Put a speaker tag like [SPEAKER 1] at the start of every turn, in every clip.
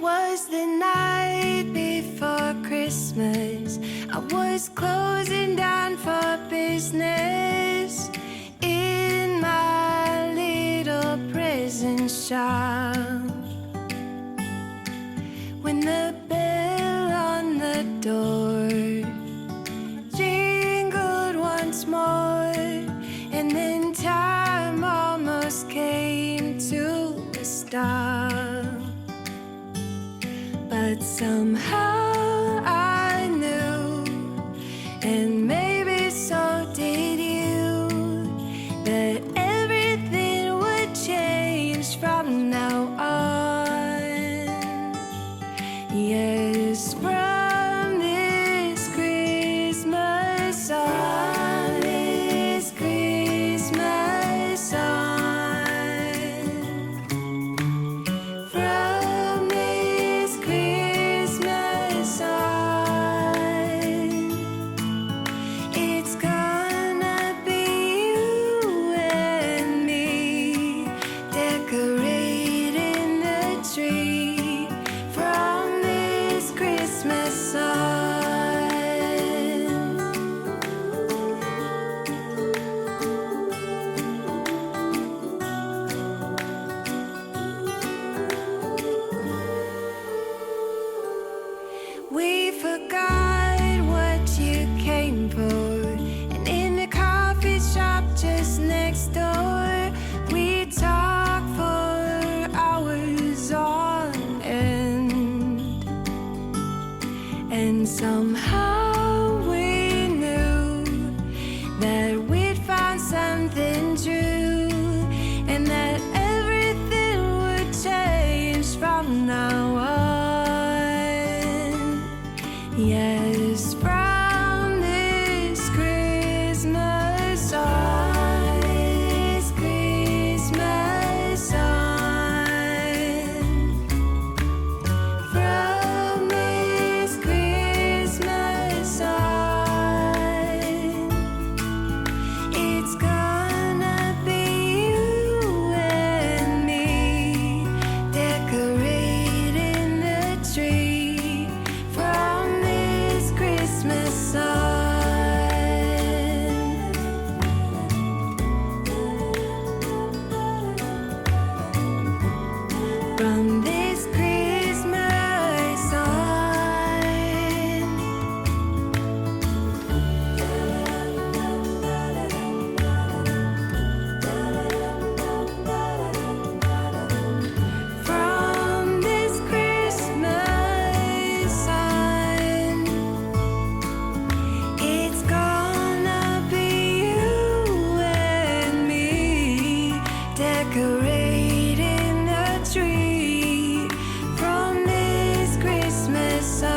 [SPEAKER 1] was the night before Christmas. I was closing down for business in my little prison shop, when the bell on the door jingled once more, and then time almost came to a stop. But somehow I knew, and maybe so did you, that everything would change from now on. Yes, from this Christmas on, this Christmas on, from this Christmas on, it's gonna be you and me decorating the tree from this Christmas on. We forgot what you came for, and in the coffee shop just next door, we talked for hours on end. And somehow we knew that we'd found something true, and that everything would change from now on. Yes, from this Christmas on, this Christmas on, from this Christmas on, it's gonna be you and me decorating the tree from this Christmas on. From this Christmas on. From this Christmas on, it's gonna be you and me decorating the tree from this Christmas on,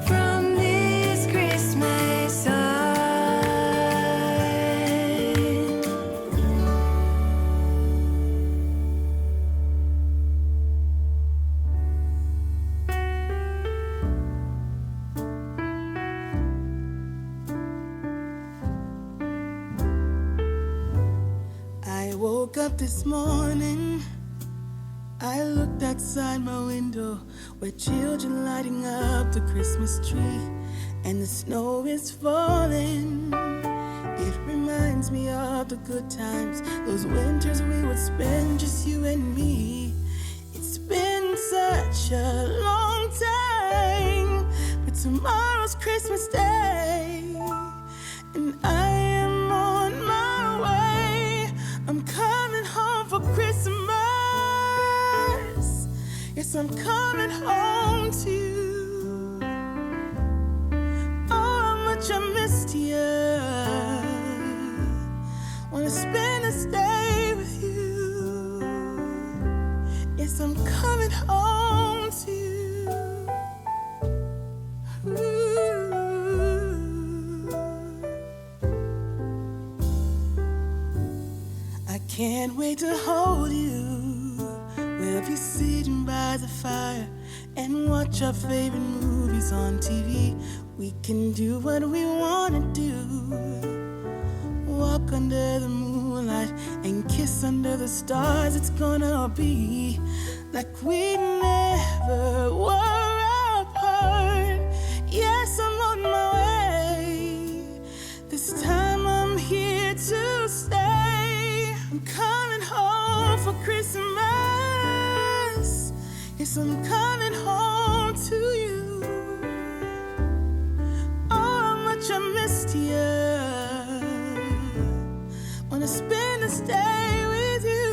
[SPEAKER 1] from this Christmas on.
[SPEAKER 2] I woke up this morning, I looked outside my window where children lighting up the Christmas tree, and the snow is falling. It reminds me of the good times, those winters we would spend just you and me. It's been such a long time, but tomorrow's Christmas Day, and I am on my way. I'm coming home for Christmas. Yes, I'm coming home to you. Oh, how much I missed you. Wanna spend this day with you. Yes, I'm coming home to you. Ooh. I can't wait to hold you. We'll be sitting by the fire and watch our favorite movies on TV. We can do what we wanna do. Walk under the moonlight and kiss under the stars. It's gonna be like we never were apart. Yes, I'm on my way. This time I'm here to stay. I'm coming home for Christmas. Yes, I'm coming home to you. Oh, how much I missed you. Wanna spend this day with you.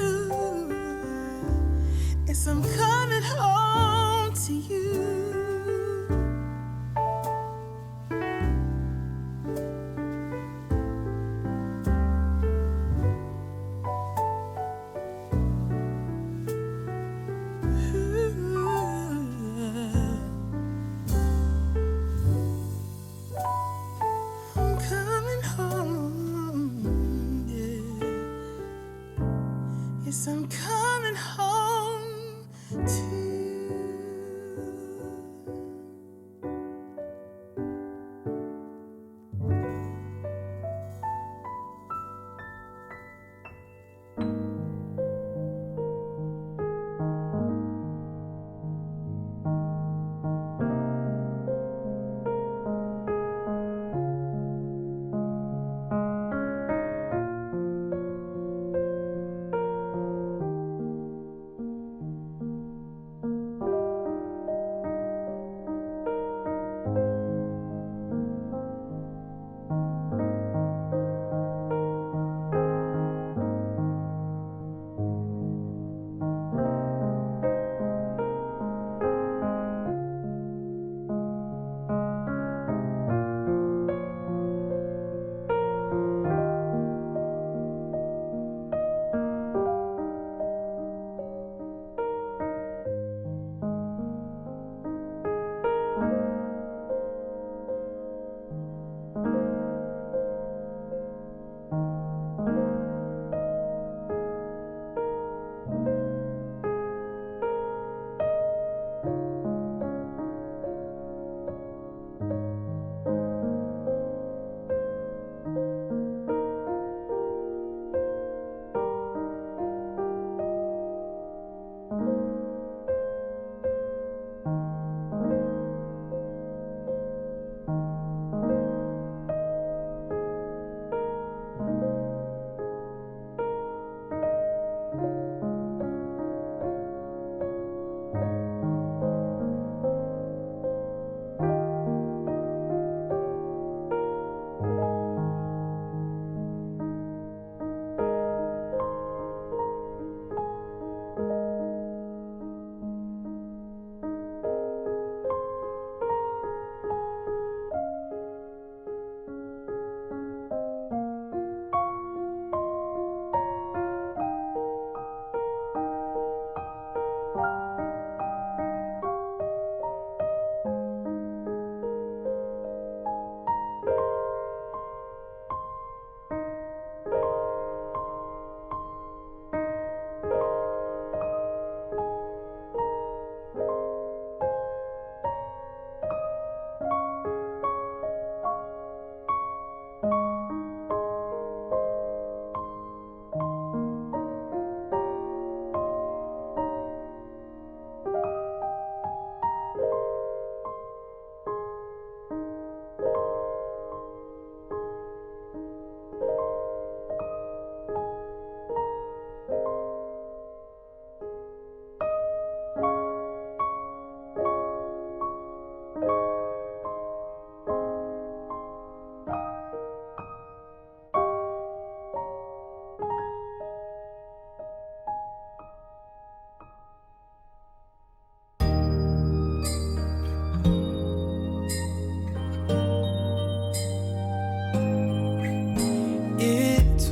[SPEAKER 2] Yes, I'm coming home to you. I'm coming home, yeah. Yes, I'm coming home to you.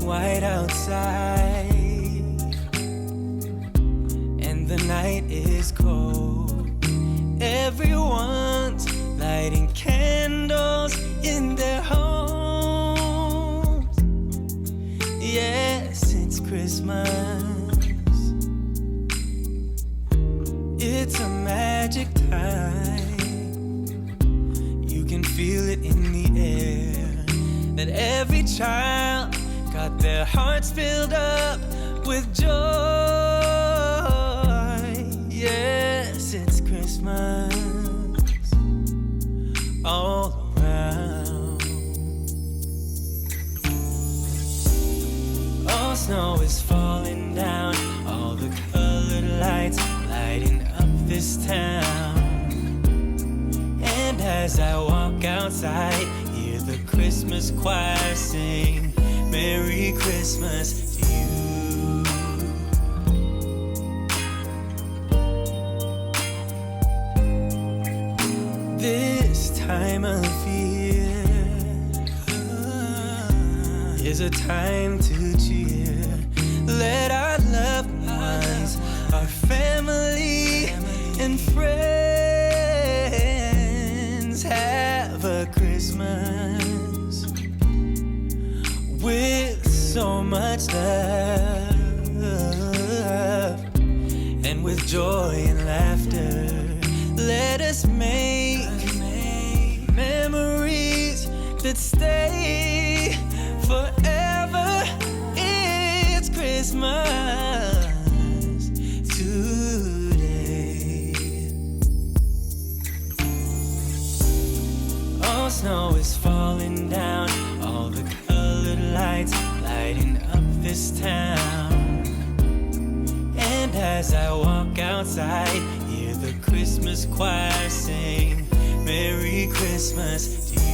[SPEAKER 3] White outside and the night is cold. Everyone's lighting candles in their homes. Yes, it's Christmas. It's a magic time. You can feel it in the air, that every child got their hearts filled up with joy. Yeah. this town. And as I walk outside, hear the Christmas choir sing, Merry Christmas to you. This time of year is a time to cheer. Let our loved ones, our family and friends have a Christmas with so much love, and with joy and laughter. Let us make memories that stay forever. It's Christmas today. All snow is falling down, all the colored lights lighting up this town. And as I walk outside, hear the Christmas choir sing, Merry Christmas to you.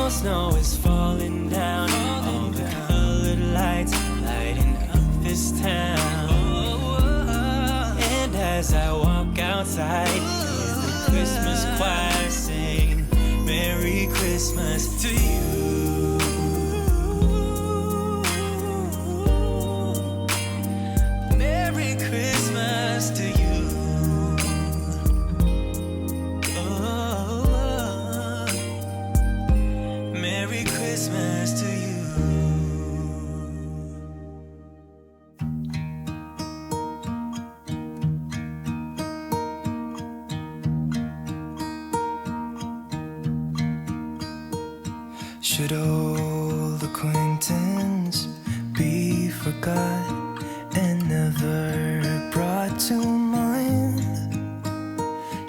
[SPEAKER 3] Snow is falling down, all the colored lights lighting up this town. And as I walk outside, hear the Christmas choir sing, Merry Christmas to you. Merry Christmas to you. Merry Christmas to you. Should old acquaintance be forgot and never brought to mind?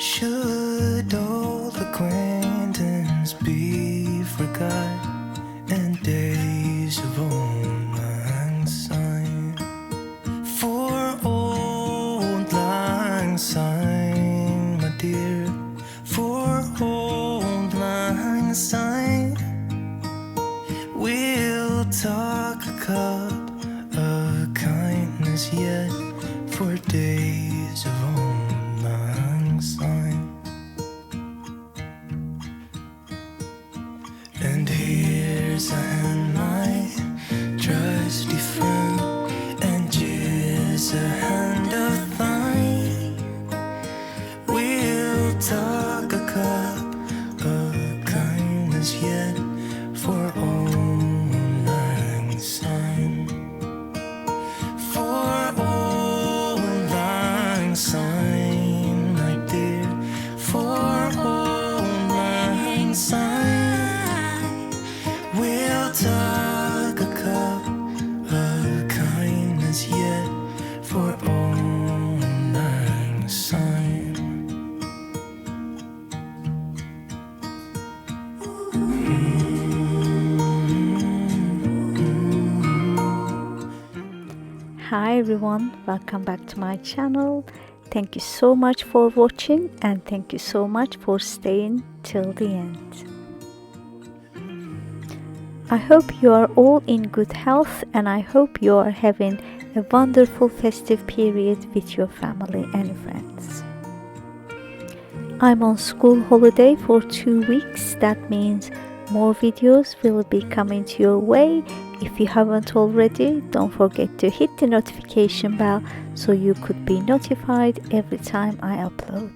[SPEAKER 3] Should old acquaintance be forgot and days of old lang syne? For old lang syne, my dear, for old lang syne, we'll talk a cup of kindness yet for days of old lang syne. And here's a hand, my trusty friend, and here's a hand of thine. We'll talk a cup of kindness yet for old lang syne. For old lang syne, my dear, for old lang syne, we'll talk a cup of kindness yet for old lang syne.
[SPEAKER 4] Hi everyone, welcome back to my channel. Thank you so much for watching and thank you so much for staying till the end. I hope you are all in good health and I hope you are having a wonderful festive period with your family and friends. I'm on school holiday for 2 weeks. That means more videos will be coming to your way. If you haven't already, don't forget to hit the notification bell so you could be notified every time I upload.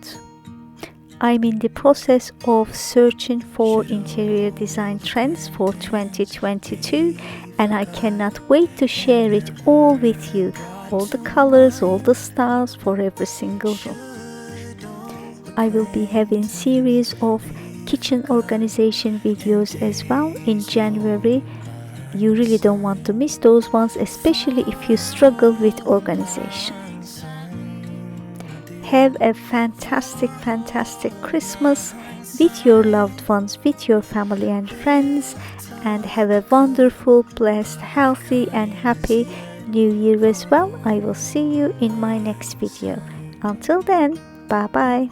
[SPEAKER 4] I'm in the process of searching for interior design trends for 2022 and I cannot wait to share it all with you all the colors, all the styles for every single room. I will be having series of kitchen organization videos as well in January. You really don't want to miss those ones, especially if you struggle with organization. Have a fantastic Christmas with your loved ones, with your family and friends, and have a wonderful, blessed, healthy and happy New Year as well. I will see you in my next video. Until then, bye bye.